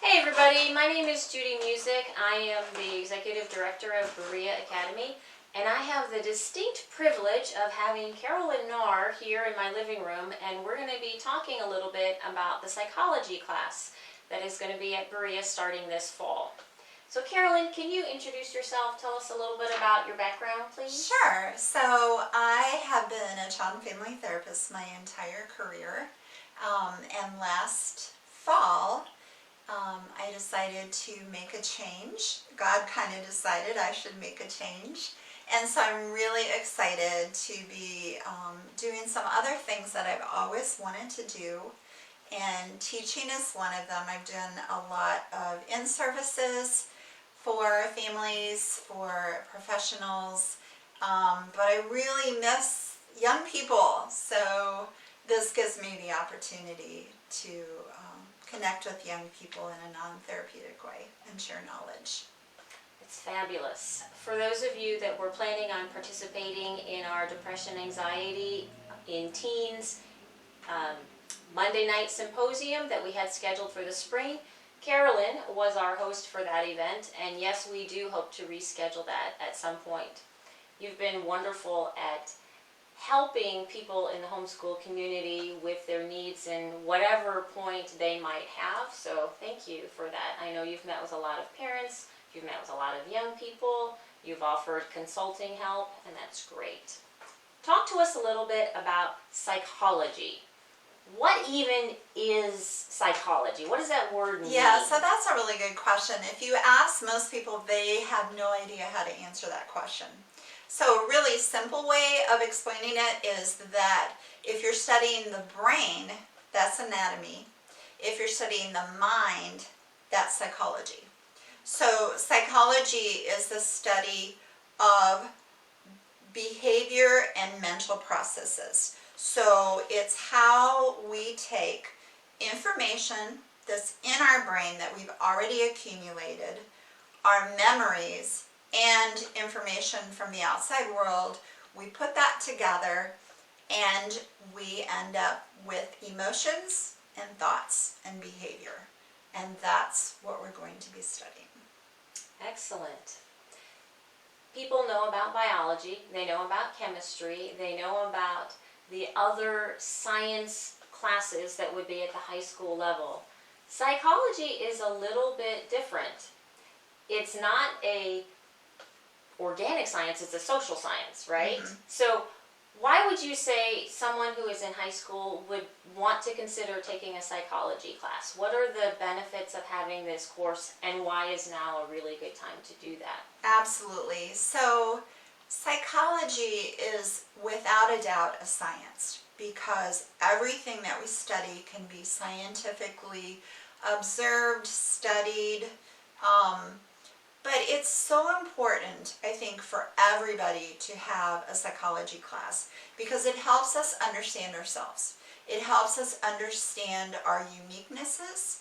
Hey everybody, my name is Judy Music. I am the Executive Director of Berea Academy, and I have the distinct privilege of having Carolyn Knarr here in my living room, and we're going to be talking a little bit about the psychology class that is going to be at Berea starting this fall. So Carolyn, can you introduce yourself? Tell us a little bit about your background, please. Sure. So I have been a child and family therapist my entire career, and last fall I decided to make a change. God kind of decided I should make a change, and so I'm really excited to be doing some other things that I've always wanted to do, and teaching is one of them. I've done a lot of in-services for families, for professionals, but I really miss young people, so this gives me the opportunity to connect with young people in a non-therapeutic way and share knowledge. It's fabulous. For those of you that were planning on participating in our depression anxiety in teens Monday night symposium that we had scheduled for the spring, Carolyn was our host for that event, and yes, we do hope to reschedule that at some point. You've been wonderful at helping people in the homeschool community with their needs in whatever point they might have, so thank you for that. I know you've met with a lot of parents, you've met with a lot of young people, you've offered consulting help, and that's great. Talk to us a little bit about psychology. What even is psychology? What does that word mean? Yeah, so that's a really good question. If you ask most people, they have no idea how to answer that question. So a really simple way of explaining it is that if you're studying the brain, that's anatomy. If you're studying the mind, that's psychology. So psychology is the study of behavior and mental processes. So it's how we take information that's in our brain that we've already accumulated, our memories, and information from the outside world, we put that together and we end up with emotions and thoughts and behavior. And that's what we're going to be studying. Excellent. People know about biology, they know about chemistry, they know about the other science classes that would be at the high school level. Psychology is a little bit different. It's not a organic science, it's a social science, right? Mm-hmm. So why would you say someone who is in high school would want to consider taking a psychology class? What are the benefits of having this course, and why is now a really good time to do that? Absolutely. So psychology is without a doubt a science, because everything that we study can be scientifically observed, studied, but it's so important, I think, for everybody to have a psychology class, because it helps us understand ourselves. It helps us understand our uniquenesses.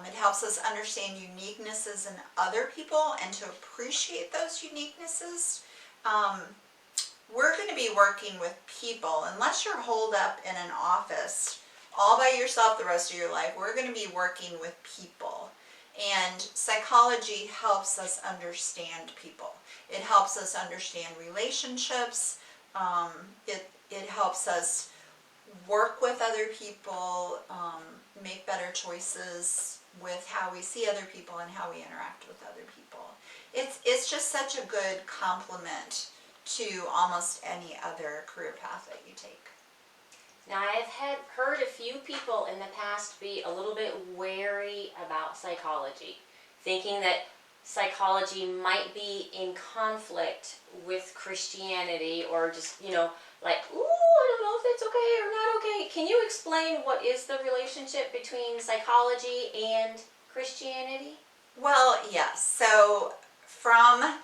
It helps us understand uniquenesses in other people and to appreciate those uniquenesses. We're going to be working with people. Unless you're holed up in an office all by yourself the rest of your life, we're going to be working with people. And psychology helps us understand people. It helps us understand relationships. It helps us work with other people, make better choices with how we see other people and how we interact with other people. It's just such a good complement to almost any other career path that you take. Now, I've heard a few people in the past be a little bit wary about psychology, thinking that psychology might be in conflict with Christianity, or just, like, ooh, I don't know if it's okay or not okay. Can you explain what is the relationship between psychology and Christianity? Well, yes. So from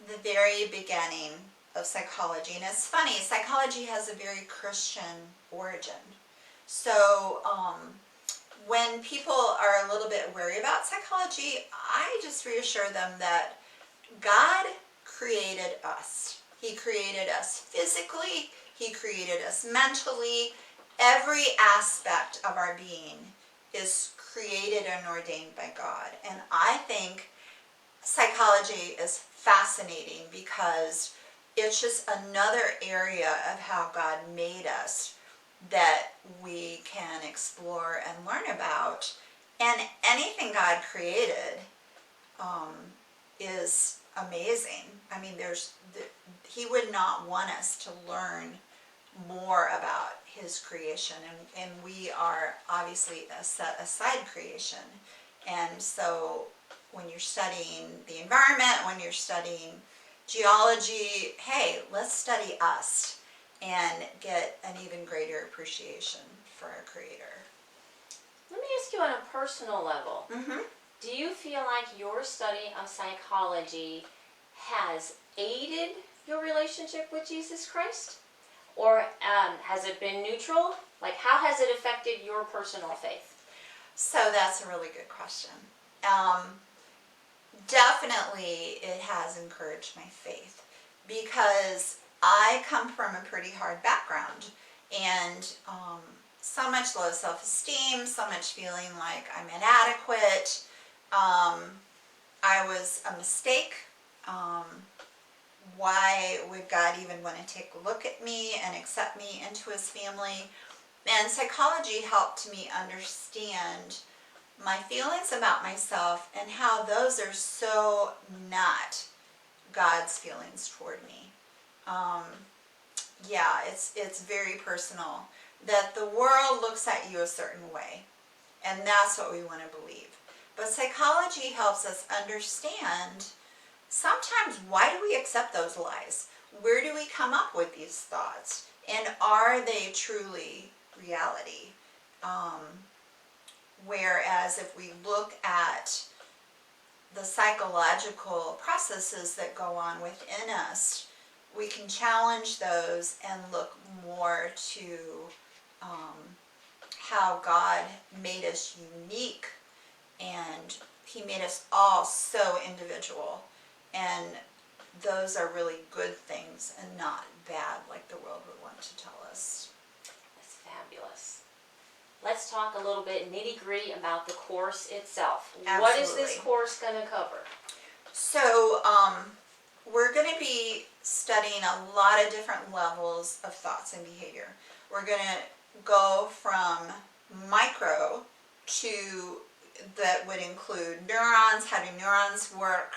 the very beginning of psychology, and it's funny, psychology has a very Christian origin. So when people are a little bit wary about psychology, I just reassure them that God created us. He created us physically, He created us mentally. Every aspect of our being is created and ordained by God. And I think psychology is fascinating because it's just another area of how God made us that we can explore and learn about. And anything God created is amazing. I mean, he would not want us to learn more about his creation, and we are obviously a set aside creation. And so when you're studying the environment, when you're studying geology, hey, let's study us and get an even greater appreciation for our Creator. Let me ask you on a personal level. Mm-hmm. Do you feel like your study of psychology has aided your relationship with Jesus Christ? Or has it been neutral? Like, how has it affected your personal faith? So that's a really good question. Definitely it has encouraged my faith because I come from a pretty hard background, and so much low self-esteem, so much feeling like I'm inadequate. I was a mistake. Why would God even want to take a look at me and accept me into his family? And psychology helped me understand my feelings about myself and how those are so not God's feelings toward me. Yeah, it's very personal that the world looks at you a certain way, and that's what we want to believe. But psychology helps us understand sometimes, why do we accept those lies? Where do we come up with these thoughts? And are they truly reality? Whereas if we look at the psychological processes that go on within us, we can challenge those and look more to how God made us unique, and he made us all so individual. And those are really good things and not bad like the world would want to tell us. That's fabulous. Let's talk a little bit nitty-gritty about the course itself. Absolutely. What is this course going to cover? So we're going to be studying a lot of different levels of thoughts and behavior. We're going to go from micro to, that would include neurons, how do neurons work,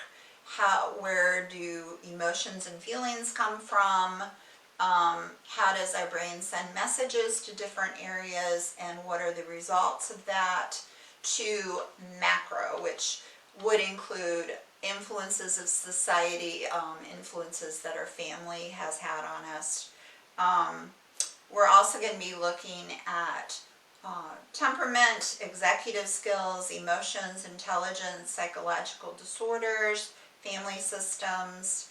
where do emotions and feelings come from, how does our brain send messages to different areas, and what are the results of that, to macro, which would include influences of society, influences that our family has had on us. We're also going to be looking at temperament, executive skills, emotions, intelligence, psychological disorders, family systems.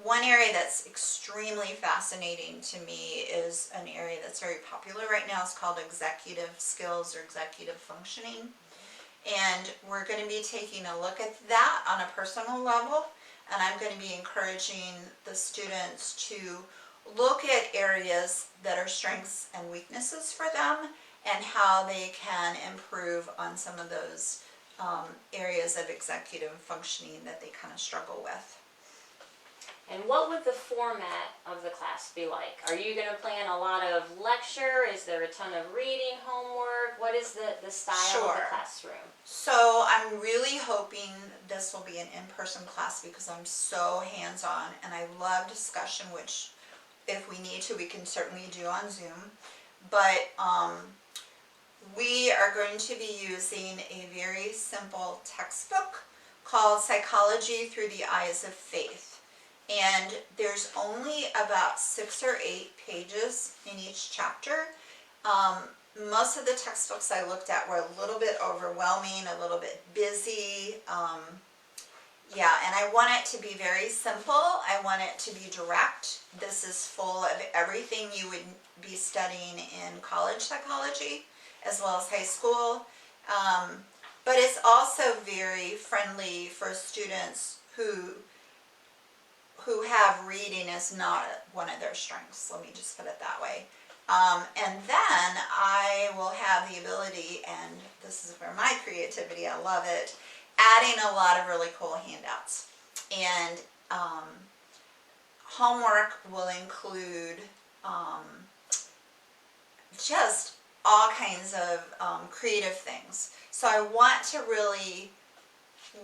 One area that's extremely fascinating to me is an area that's very popular right now. It's called executive skills or executive functioning. And we're going to be taking a look at that on a personal level. And I'm going to be encouraging the students to look at areas that are strengths and weaknesses for them and how they can improve on some of those areas of executive functioning that they kind of struggle with. And what would the format of the class be like? Are you going to plan a lot of lecture? Is there a ton of reading, homework? What is the style of the classroom? So I'm really hoping this will be an in-person class because I'm so hands-on and I love discussion, which if we need to, we can certainly do on Zoom. But we are going to be using a very simple textbook called Psychology Through the Eyes of Faith. And there's only about 6 or 8 pages in each chapter. Most of the textbooks I looked at were a little bit overwhelming, a little bit busy. Yeah, and I want it to be very simple. I want it to be direct. This is full of everything you would be studying in college psychology as well as high school. But it's also very friendly for students who have reading as not one of their strengths. Let me just put it that way. And then I will have have the ability, and this is where my creativity, I love it, adding a lot of really cool handouts. And homework will include just all kinds of creative things. So I want to really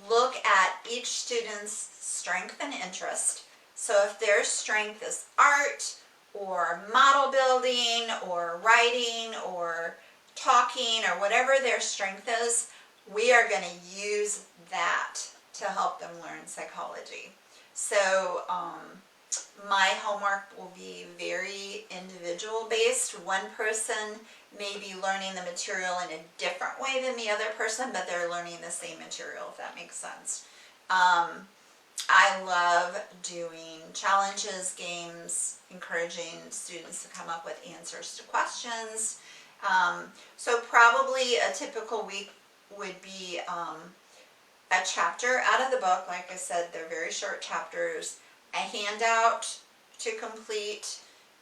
look at each student's strength and interest. So if their strength is art or model building or writing or talking or whatever their strength is, we are going to use that to help them learn psychology. So my homework will be very individual based. One person may be learning the material in a different way than the other person, but they're learning the same material, if that makes sense. I love doing challenges, games, encouraging students to come up with answers to questions. So probably a typical week would be a chapter out of the book. Like I said, they're very short chapters, a handout to complete,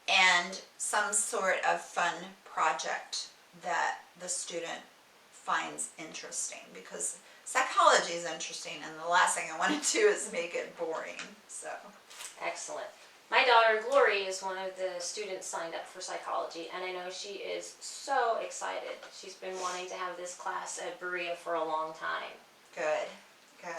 and some sort of fun project that the student finds interesting, because psychology is interesting and the last thing I want to do is make it boring. So Excellent. My daughter Glory is one of the students signed up for psychology, and I know she is so excited. She's been wanting to have this class at Berea for a long time. good.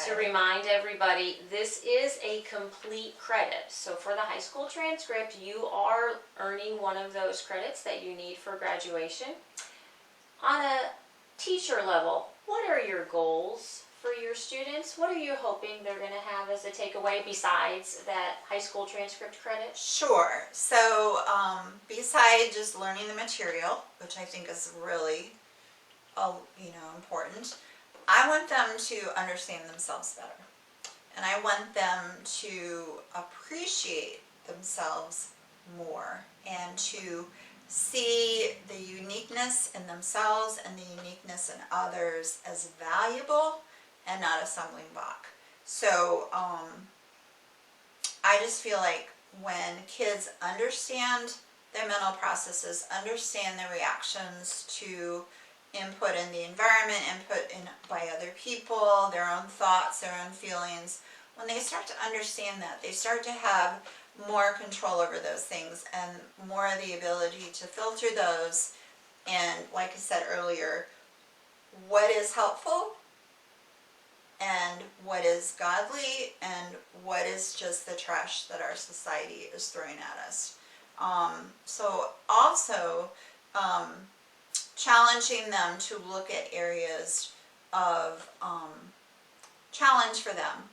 To remind everybody, this is a complete credit. So for the high school transcript, you are earning one of those credits that you need for graduation. On a teacher level, what are your goals for your students? What are you hoping they're going to have as a takeaway besides that high school transcript credit? Sure. So beside just learning the material, which I think is really important, I want them to understand themselves better. And I want them to appreciate themselves more and to see the uniqueness in themselves and the uniqueness in others as valuable and not a stumbling block. So I just feel like when kids understand their mental processes, understand their reactions to input in the environment, input in by other people, their own thoughts, their own feelings, when they start to understand that, they start to have more control over those things and more of the ability to filter those. And like I said earlier, what is helpful and what is godly and what is just the trash that our society is throwing at us. So also challenging them to look at areas of challenge for them,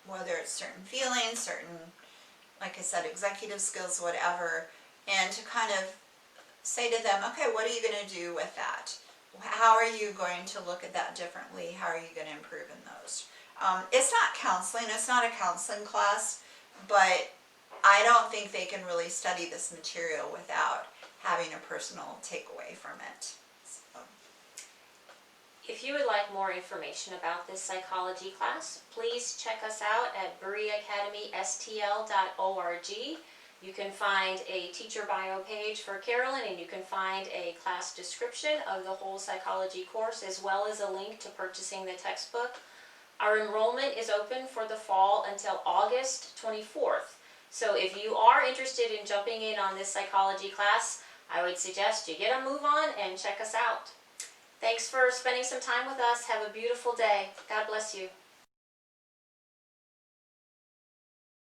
whether it's certain feelings, certain, like I said, executive skills, whatever, and to kind of say to them, okay, what are you going to do with that? How are you going to look at that differently? How are you going to improve in those? It's not counseling, it's not a counseling class, but I don't think they can really study this material without having a personal takeaway from it. So. If you would like more information about this psychology class, please check us out at bereaacademystl.org. You can find a teacher bio page for Carolyn, and you can find a class description of the whole psychology course, as well as a link to purchasing the textbook. Our enrollment is open for the fall until August 24th. So if you are interested in jumping in on this psychology class, I would suggest you get a move on and check us out. Thanks for spending some time with us. Have a beautiful day. God bless you.